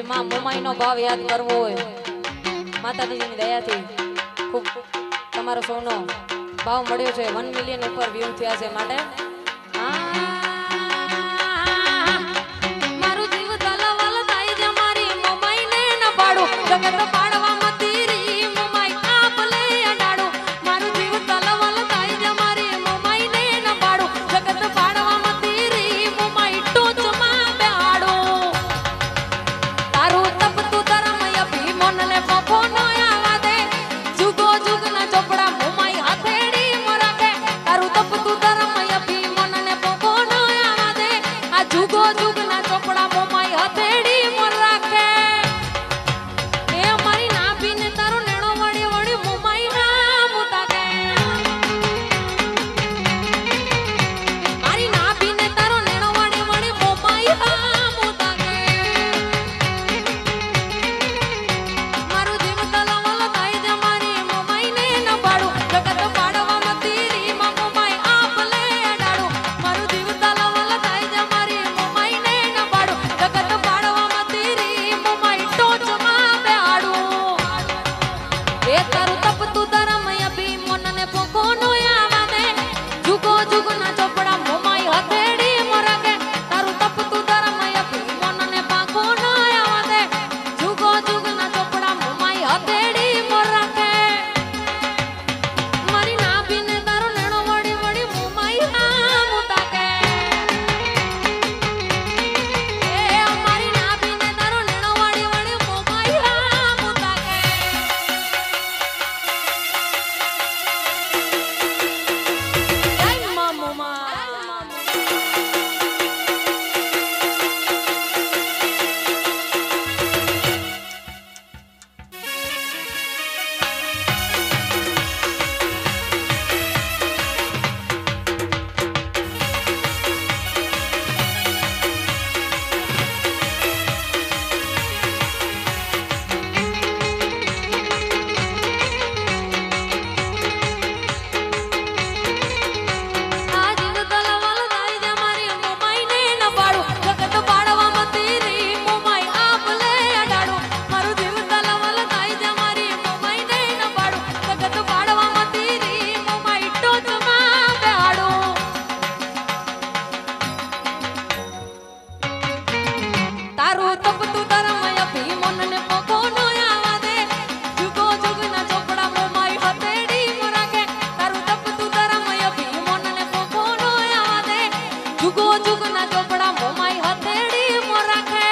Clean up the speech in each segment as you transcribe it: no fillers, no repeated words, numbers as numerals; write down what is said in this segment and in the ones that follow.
માં મોમાઈનો ભાવ યાદ કરવો હોય માતાજીની દયાથી ખૂબ તમારો સૌનો ભાવ મળ્યો છે 1 મિલિયન ઉપર વ્યૂ થયા છે માટે મારું જીવ તલવલ થાય છે મારી મોમાઈને ન પાડું જગત પાડવા મતી રી મોમાઈ આપલે અડાડું મારું જીવ તલવલ થાય છે મારી મોમાઈને ન પાડું જગત પાડવા મતી રી મોમાઈ ટોચમાં બેહાડું તારું તપતું ધર્મ અભી મનને પફો ન આવા દે જુગો જુગના ચોપડા મોમાઈ હથેડી મરાકે તારું તપતું ધર્મ અભી મનને પફો ન આવા દે આ જુગો જુગના ચોપડા મોમાઈ હથેડી મરાકે એ મારી નાભીને તારો નેણો વળી વળી મોમાઈ ના મુતાકે મારી નાભીને તારો નેણો વળી વળી મોમાઈ હા મુતાકે મારું જીવ તલવલ થાય છે મારી મોમાઈને ન પાડું જગત પાડવા મતી રી મોમાઈ આપલે અડાડું મારું જીવ તલવલ થાય છે મારી મોમાઈને ન પાડું જગત પાડવા મતી રી મોમાઈ ટોચમાં બેહાડું એ તારું તપતું ધર્મ અભી મનને પોકો નો આવા દે જુગો જુગના ચોપડા મોમાઈ હથેડી મરાકે તારું તપતું ધર્મ અભી મનને પાકો નો આવા દે જુગો જુગના ચોપડા મોમાઈ હથેડી મરાકે મારી નાભીને તારો નેણો વળી વળી મોમાઈ હા મુતાકે એ મારી નાભીને તારો નેણો વળી વળી મોમાઈ હા મુતાકે જય મા મોમા આ જીવ તલવલ થાય છે મારી મોમાઈને ન પાડું જગત પાડવા મતી રી મોમાઈ આપલે અડાડું મારું જીવ તલવલ થાય છે મારી મોમાઈને ન પાડું જગત પાડવા મતી રી મોમાઈ ટોચમાં બેહાડું તારું તપતું ધર્મ અભી મનને પોકો નો આવા દે જુગો જુગના ચોપડા મોમાઈ હથેડી મરાકે તારું તપતું ધર્મ અભી મનને પોકો નો આવા દે જુગો જુગના ચોપડા મોમાઈ હથેડી મરાકે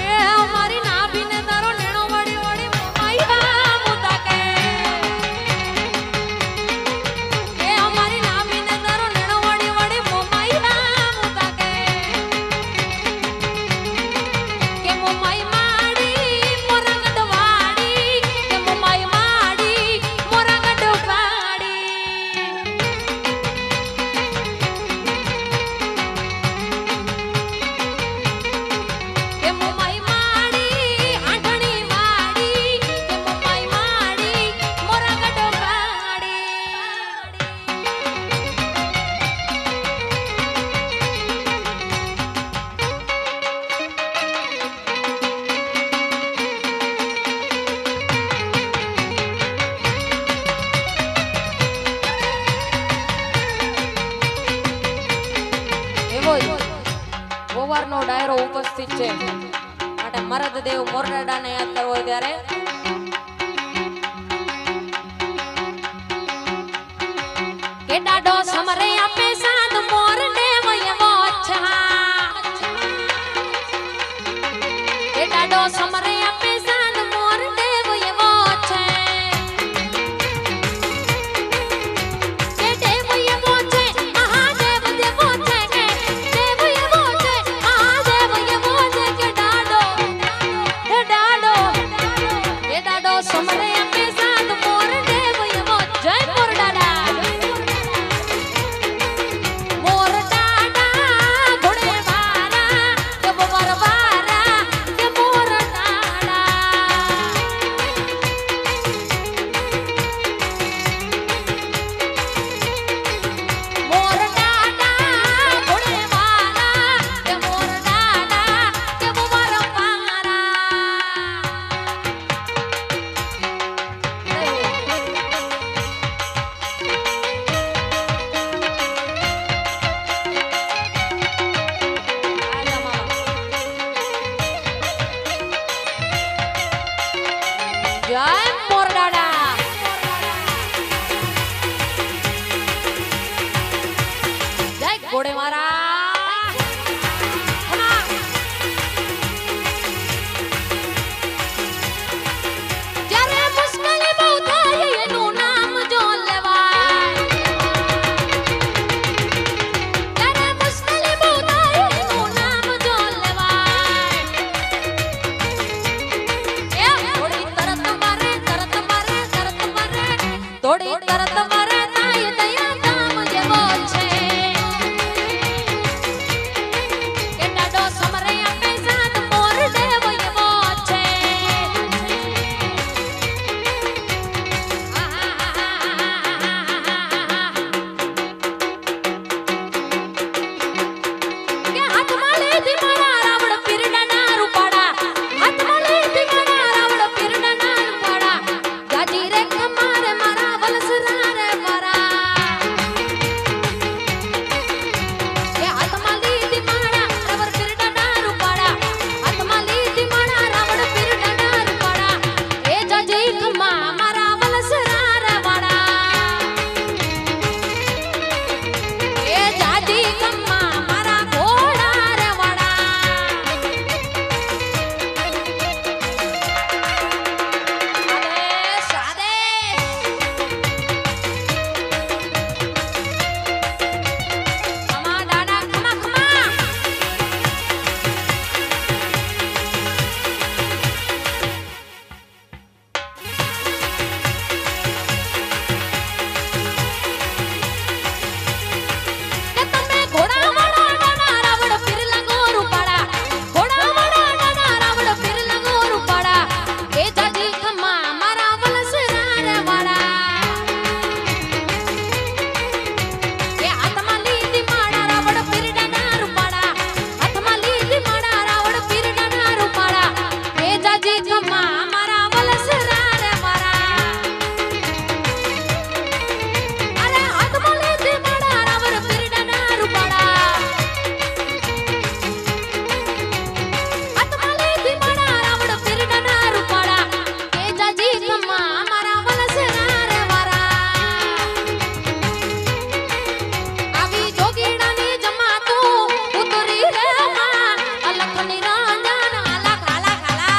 એ મારી નાભીને તારો નેણો વળી વળી મોમાઈ હા મુતાકે એ મારી નાભીને તારો નેણો વળી વળી મોમાઈ હા મુતાકે કે મોમાઈ માડી મોરગડ વાડી કે મોમાઈ માડી મોરગડ વાડી કે મોમાઈ માડી આંધણી વાડી કે મોમાઈ માડી મોરગડ વાડી એવો ગોવારનો ડાયરો ઉપસ્થિત છે માટે મરદ દેવ મોરડાને યાદ કરવો હોય ત્યારે કે ડાડો સમરે આપે સાદ મોર દેવ એવો અચ્છા કે ડાડો સમરે આપે સાદ મોર દેવ એવો અચ્છા કે દેવ એવો છે આહા દેવ દેવો છે કે દેવ એવો છે આહા દેવ એવો છે કે ડાડો એ ડાડો સમરે આપે સાદ મોર દેવ એવો જય મોર ડાડા થોડી તરત વરે થાય દયા ધામ જેવો છે કે ડાડો સમરે આપે સાથ મોર દેવ એવો છે કે હાથમાં લીધી મારા રાવણ પીરડાના રૂપાડા હાથમાં લીધી મારા રાવણ પીરડાના રૂપાડા ગાજી રે કમારે મારા વલસરા રે મારા કે હાથમાં લીધી મારા રાવણ પીરડાના રૂપાડા હાથમાં લીધી મારા રાવણ પીરડાના રૂપાડા એ જાજી કમા મારા વલસરા રે વાડા એ જાજી કમા મારા ઘોડા રે વાડા આદેશ ખમા દાડા ખમા ખમા કે તમે ઘોડાવાળા નાના રાવણ પીરલા ગોરું પાડા ઘોડાવાળા નાના રાવણ પીરલા ગોરું પાડા એ જાજી ખમા મારા વલસરા રે વાડા કે હાથમાં લીધી મારા રાવણ પીરડાના રૂપાડા હાથમાં લીધી મારા રાવણ પીરડાના રૂપાડા એ જાજી ખમા મારા વલસરા રે મારા અરે હાથમાં લીધી મારા રાવણ પીરડાના રૂપાડા હાથમાં લીધી મારા રાવણ પીરડાના રૂપાડા એ જાજી ખમા મારા વલસરા રે વારા આવી જોગીડાની જમાતું ઉતરી રે માં અલખ નિરંજન અલખ અલખ અલખ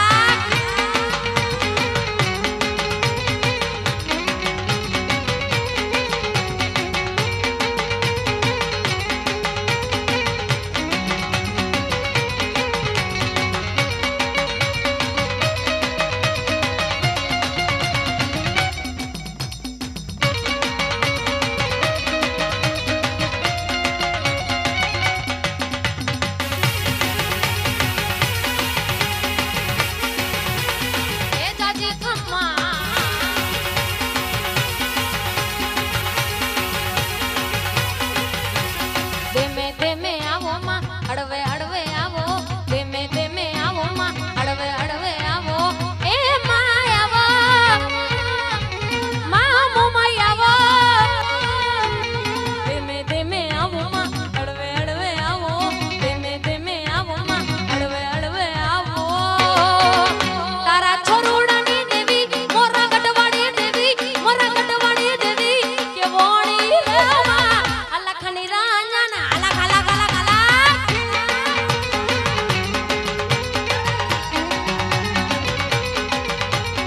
એ જાજી ખમા ધીમે ધીમે આવો માં હળવે હળવે આવો ધીમે ધીમે આવો માં હળવે હળવે આવો એ માં આવો માં મોમાઈ આવો ધીમે ધીમે આવો માં હળવે હળવે આવો ધીમે ધીમે આવો માં હળવે હળવે આવો તારા છોરુડાની દેવી મોરા ગઢવાડી દેવી કે વોણી રે માં અલખ નિરંજન અલખ અલખ અલખ અલખ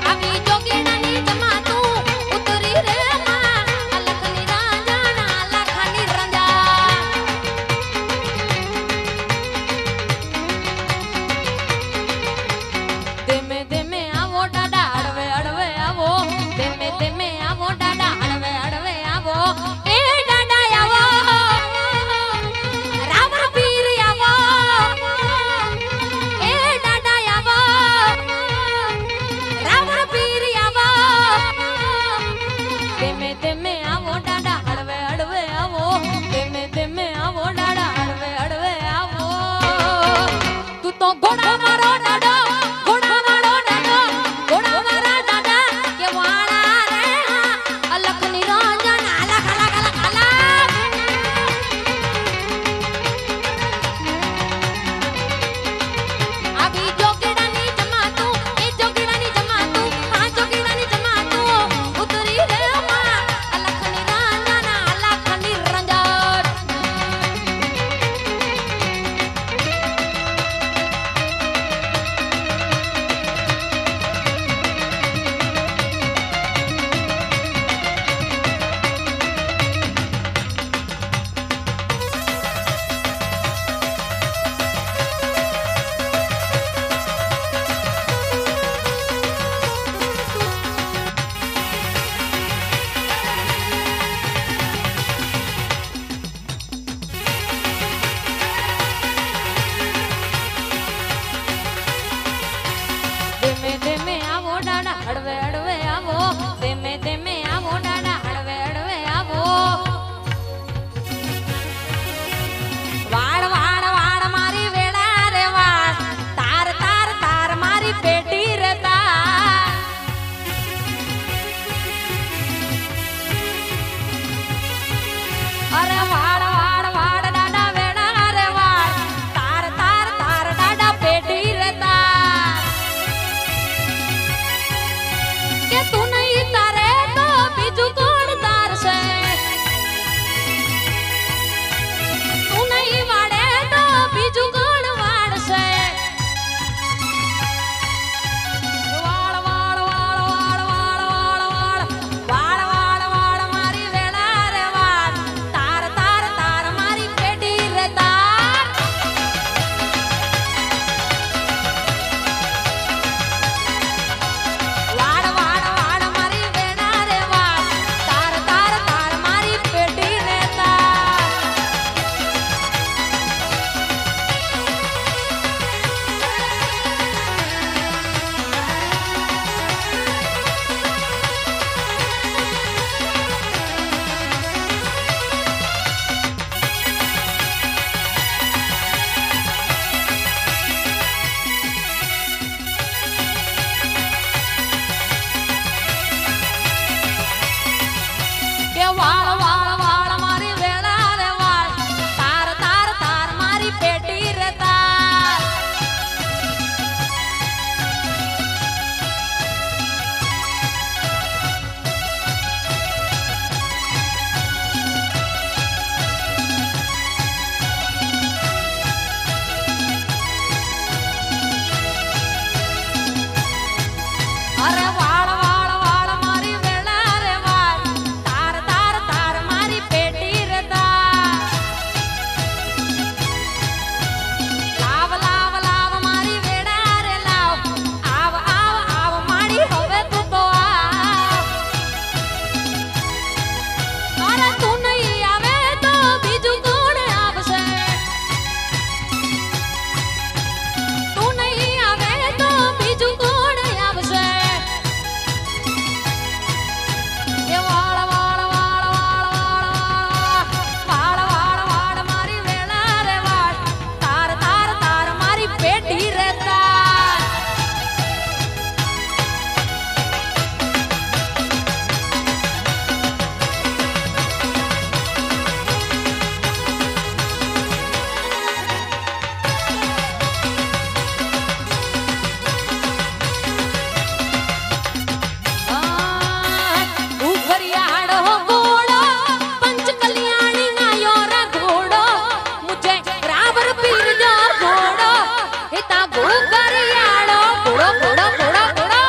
આવી જોગીડાની જમાતું ઉતરી રે માં અલખ નિરંજન અલખ નિરંજન ધીમે ધીમે આવો દાડા હળવે હળવે આવો ધીમે ધીમે આવો દાડા હળવે હળવે આવો એ દાડા આવો રાવણ પીર આવો એ દાડા આવો રાવણ પીર આવો ધીમે ધીમે આવો દાડા હળવે હળવે આવો ધીમે ધીમે આવો દાડા હળવે હળવે આવો તું તો ઘોડા મારો દાડો ઘોડા મારો દાડો ઘોડા મારા દાદા કે વાળા રે અલખ નિરંજન અલખ અલખ અલખ અલખ આવી જોગીડાની જમાતું એ જોગીડાની જમાતું આ જોગીડાની જમાતું ઉતરી રે માં અલખ નિરંજન અલખ નિરંજન તા ગુગરિયાળો ઘોડો ઘોડો ઘોડો ઘોડો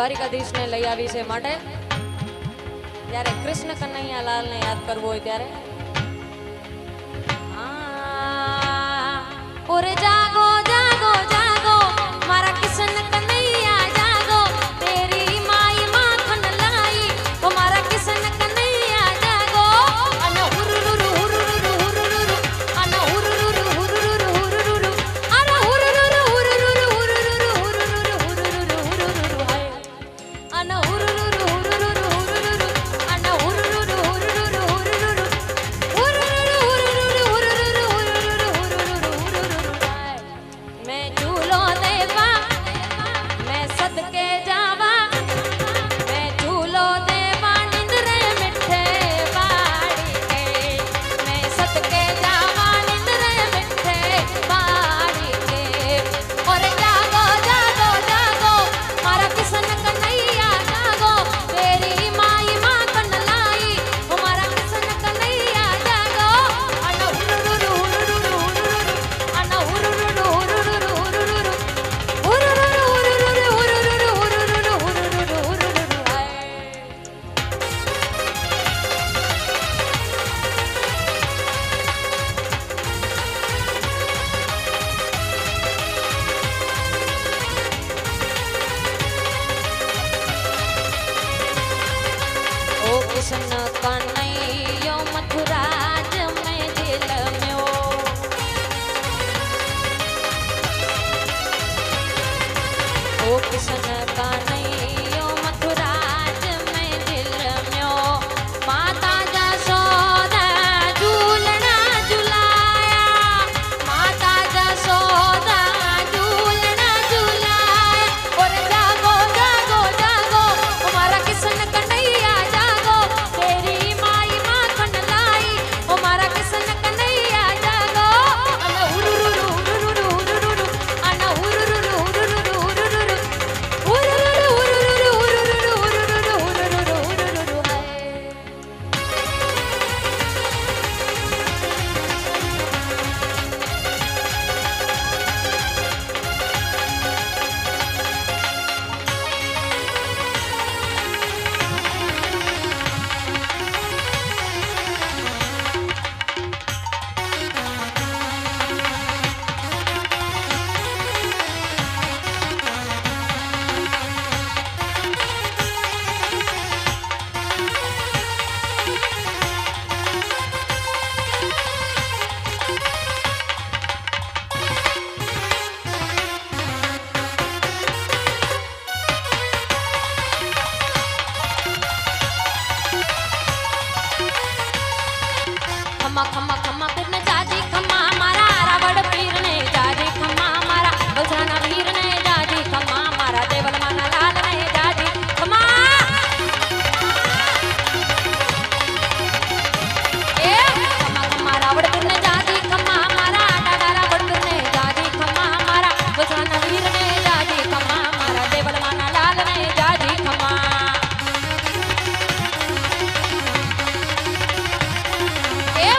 દ્વારિકાધીશ ને લઈ આવી છે માટે ત્યારે કૃષ્ણ કનૈયા લાલ ને યાદ કરવો હોય ત્યારે ઓરે જાગો જાગો જાગો મારા કિશન કનૈયા જાગો તેરી માઈ માખન લાઈ ઓ મારા કિશન કનૈયા જાગો અને હુરુરુરુ હુરુરુરુ હુરુરુરુ અને હુરુરુરુ હુરુરુરુ હુરુરુરુ અને હુરુરુરુ હુરુરુરુ હુરુરુરુ હુરુરુરુ હુરુરુરુ હુરુરુરુ હાય અને હુરુરુરુ હુરુરુરુ હુરુરુરુ અને હુરુરુરુ હુરુરુરુ હુરુરુરુ मैं झूलो देवा मैं सदके जावा मैं झूलो देवा निंद्रे मिठे बाड़ी के मैं सदके जावा निंद्रे मिठे बाड़ी के और जागो जागो जागो मारा किशन कन्हैया जागो तेरी माई माखन लाई ओ मारा किशन कन्हैया जागो अन हुरुरुरु हुरुरुरु हुरुरुरु अन हुरुरुरु हुरुरुरु हुरुरुरु हुरुरुरु हुरुरुरु हुरुरुरु हुरुरुरु हुरुरुरु हाय ओ किशन कन्हैया मथुराज में जेल में ओ किशन कन्हैया मथुराज में जेल में ओ माता जसोदा झूलना झुलाया माता जसोदा झूलना झुलाया और जागो जागो जागो हमारा किशन कन्हैया जागो तेरी माई माखन लाई हमारा किशन कन्हैया जागो अन हुरुरुरु हुरुरुरु हुरुरुरु अन हुरुरुरु हुरुरुरु हुरुरुरु हुरुरुरु हुरुरुरु हुरुरुरु हुरुरुरु हुरुरुरु हुरुरुरु हाय खम्मा खम्मा खम्मा पीर ने जाजी खम्मा मारा रावण पीर ने जाजी खम्मा मारा बलसाना वीर ने जाजी खम्मा मारा देवल माना लाल ने जाजी खम्मा ए खम्मा खम्मा रावण पीर ने जाजी खम्मा मारा डाडा रावण पीर ने जाजी खम्मा मारा बलसाना वीर ने जाजी खम्मा मारा देवल माना लाल ने जाजी खम्मा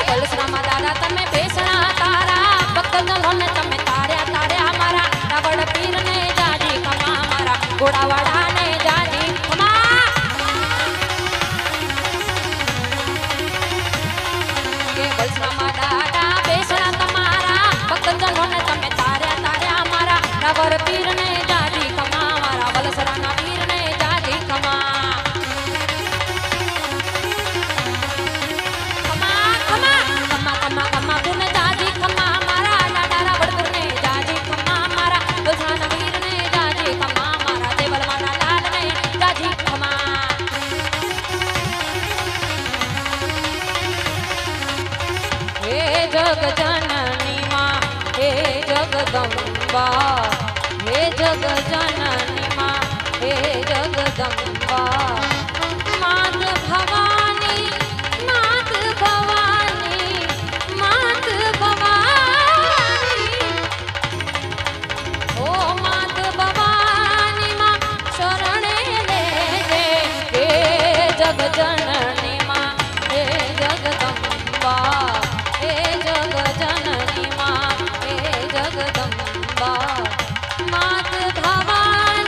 बलसरामा दादा तमे बेसना तारा भक्तजनो ने तमे तार्या तार्या मारा रावण पीर ने जाजी खमा मारा घोड़ावाड़ा ने जाजी खमा के बलसरामा दादा बेसना तमारा भक्तजनो ने तमे तार्या तार्या मारा रावण पीर ने जाजी खमा मारा बलसराना वीर ने जाजी खमा खम्मा खम्मा पीर ने जाजी खम्मा मारा डाडा रावण पीर ने जाजी खम्मा मारा बलसाना वीर ने जाजी खम्मा मारा देवल माना लाल ने जाजी खम्मा हे जग जननी मां हे जगदम्बा हे जग जननी मां हे जगदम्बा मात भवानी मात भवानी मात भवानी ओ मात भवानी मां शरणे ले जे हे जग जननी मां हे जगदम्बा हे जग जननी मां हे जगदम्बा मात भवानी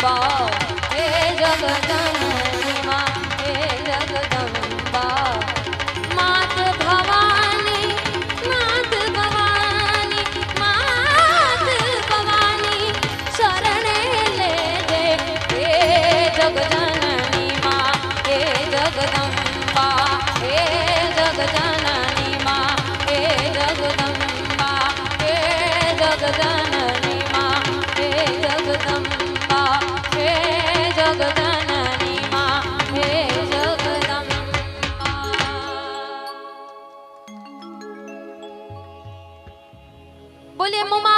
हे जगजननी माँ हे जगदम्बा मात भवानी मात भवानी मात भवानी शरणे ले दे हे जगजननी माँ हे जगदम्बा हे जगजननी माँ हे जगदम्बा हे जगजननी माँ हे जगदम्बा हे जगजननी माँ हे जगदम्बा। बोलिए मुमा